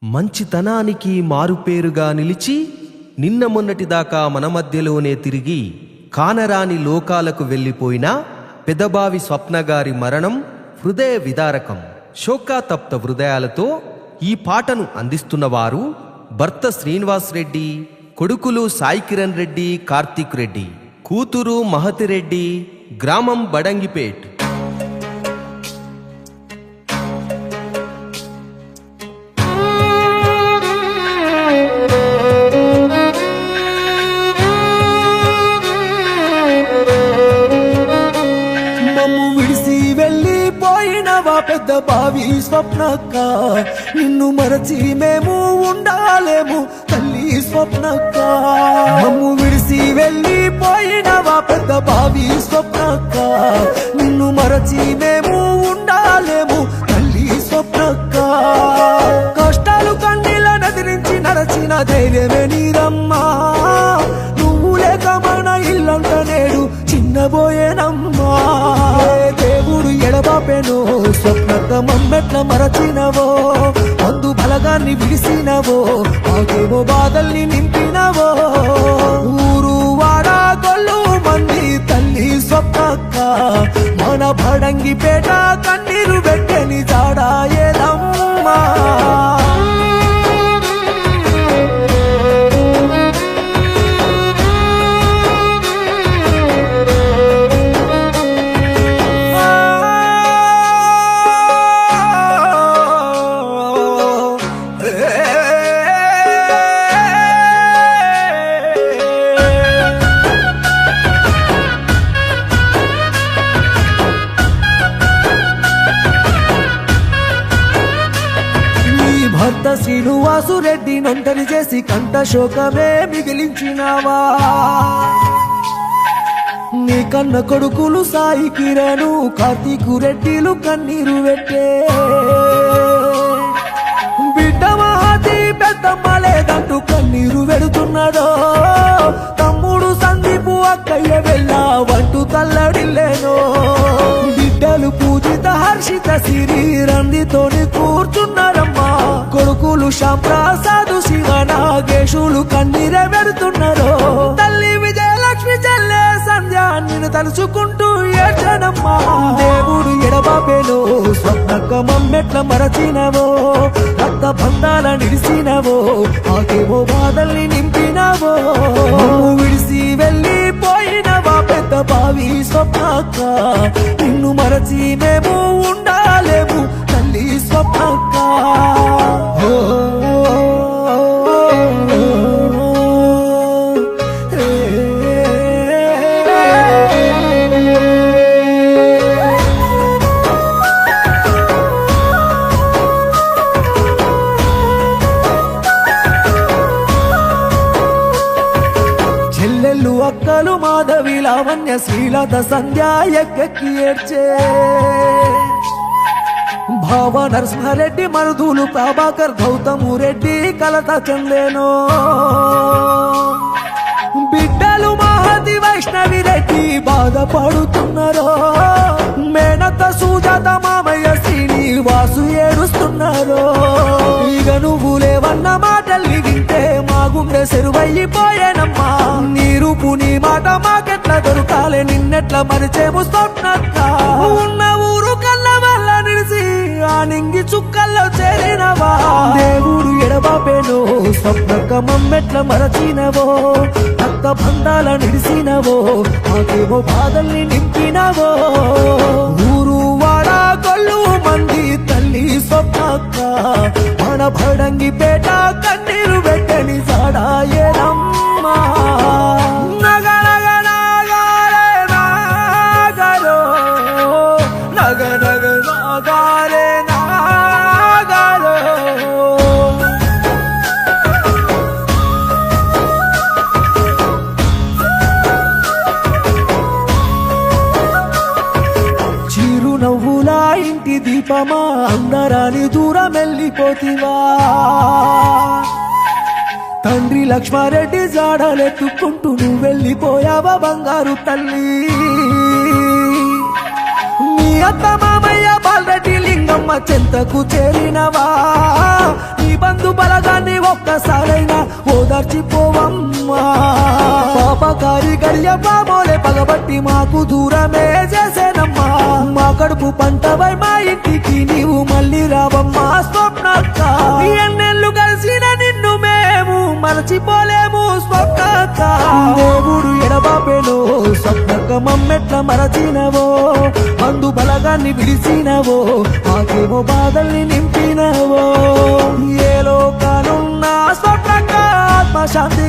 మంచితనానికి మారుపేరుగా నిలిచి నిన్న మొన్నటిదాకా మన మధ్యలోనే తిరిగి కానరాని లోకాలకు వెళ్ళిపోయిన పెదబావి స్వప్నగారి మరణం హృదయ విదారకం. శోకాతప్త హృదయాలతో ఈ పాటను అందిస్తున్నవారు భర్త శ్రీనివాస్ రెడ్డి, కొడుకులు సాయి కిరణ్ రెడ్డి, కార్తీక్ రెడ్డి, కూతురు మహతిరెడ్డి, గ్రామం బడంగిపేట్. పెద్ద బావి స్వప్నక్క, నిన్ను మరచి మేము ఉండాలేము తల్లి స్వప్నక్క. మమ్ము విడిసి వెళ్ళిపోయినవా పెద్ద బావి స్వప్నక్క, నిన్ను మరచి మేము ఉండాలేము తల్లి స్వప్నక్క. కష్టాలు కన్నీళ్ళ నదిరించి నడచిన ధైర్యమే నీరమ్మా, నువ్వు లేక మన ఇల్లంట నేడు చిన్నబోయేనమ్మా. దేవుడు ఎడబాపెను స్వప్నక్క, మమ్మెట్ల మరచినవో, మందు బలగాన్ని విడిసినవో, ఆగేమో బాధల్ని నింపినవో. ఊరు వాడ గొల్లు మంది తల్లి స్వప్నక్క, మన బడంగిపేట కన్నీరు పెట్టని జాడా ఏదమ్మా. భర్త శ్రీనివాసు రెడ్డి నొంటరి చేసి కంట శోకమే మిగిలించినావా. నీ కన్న కొడుకులు సాయి కిరణు, కార్తీకు రెడ్డిలు కన్నీరు పెట్టే. బిడ్డ మహతి పెద్దమ్మ లేదంటూ కన్నీరు పెడుతున్నాడో, తమ్ముడు సందీపు అక్కయ్య వెళ్ళా వంటూ తల్లడిల్లేనో. బిడ్డలు పూజిత హర్షిత సిరి రందితోని కూర్చున్నారమ్మా, కొడుకులు శ్యాంప్రసాదు శివ నాగేశులు కన్నీరే పెడుతున్నారు. తల్లి విజయలక్ష్మి చెల్లె సంధ్య నిన్ను తలుచుకుంటూ ఏడ్చనమ్మా. దేవుడు ఎడబాపేలో స్వప్నక్క, మమ్మెట్ల మరచినవో, రక్త బంధాల నిడిసినవో, ఆకేమో బాధల్ని నింపినవో. విడిసి వెళ్ళిపోయినవా పెద్ద బావి స్వప్నక్క, నిన్ను మరచి మేము ఉండాలేము తల్లి స్వప్నక్క. చెల్లెళ్ళు అక్కలు మాధవి లావణ్య శ్రీలత సంధ్య ఎక్కెక్కి ఏడ్చే. భావ నరసింహారెడ్డి మరుదులు ప్రభాకర్ గౌతము రెడ్డి కలత చెందేనో. బిడ్డలు మహతి వైష్ణవి రెడ్డి బాధపడుతున్నారో. మేనత సుజాత మామయ్య శ్రీనివాసు ఏడుస్తున్నారో. ఇక నువ్వు లేవన్న మాటల్ని వింటే మా గుండె సెరువైపోయేనమ్మా. నీ రూపు నీ మాట మాకెట్లా దొరకాలే, నిన్నెట్లా మరిచేము స్వప్నక్క. ఉన్న ఊరు కళ్ళ వల్ల నిలిసి ఆ నింగి చుక్కల్లో చేరినవా. దేవుడు ఎడబాపేనో స్వప్నక్క, మమ్మెట్ల మరచినవో, రక్త బంధాల నిడిసినవో, మాకేమో బాధల్ని నింపినవో. ఊరు వాడ గొల్లు మంది తల్లి స్వప్నక్క, మన బడంగిపేట కన్నీరు పెట్టని జాడా ఏదమ్మా. చిరునవ్వులా ఇంటి దీపమా, అందరాని దూరం వెళ్ళిపోతివా. తండ్రి లక్ష్మారెడ్డి జాడలెత్తుకుంటూ నువ్వు వెళ్ళిపోయావా బంగారు తల్లి. నీ అత్త మామయ్య బాలరెడ్డి లింగమ్మ చెంతకు చేరినవా. నీ బంధు కళ్యపామోలే పగబట్టి మాకు దూరమే చేసేనమ్మా మా కడుపు పంటవై మా ఇంటికి నీవు మళ్ళీ రావమ్మా స్వప్నక్క ఎన్నెళ్ళు కలిసిన నిన్ను మేము మరచిపోలేము స్వప్నక్క దేవుడు ఎడబాపేనో స్వప్నక్క మమ్మెట్ల మరచినవో మందు బలగాన్ని విడిచినవో మాకేమో బాధల్ని నింపినవో ఏ లోకానున్నా స్వప్నక్క ఆత్మశాంతి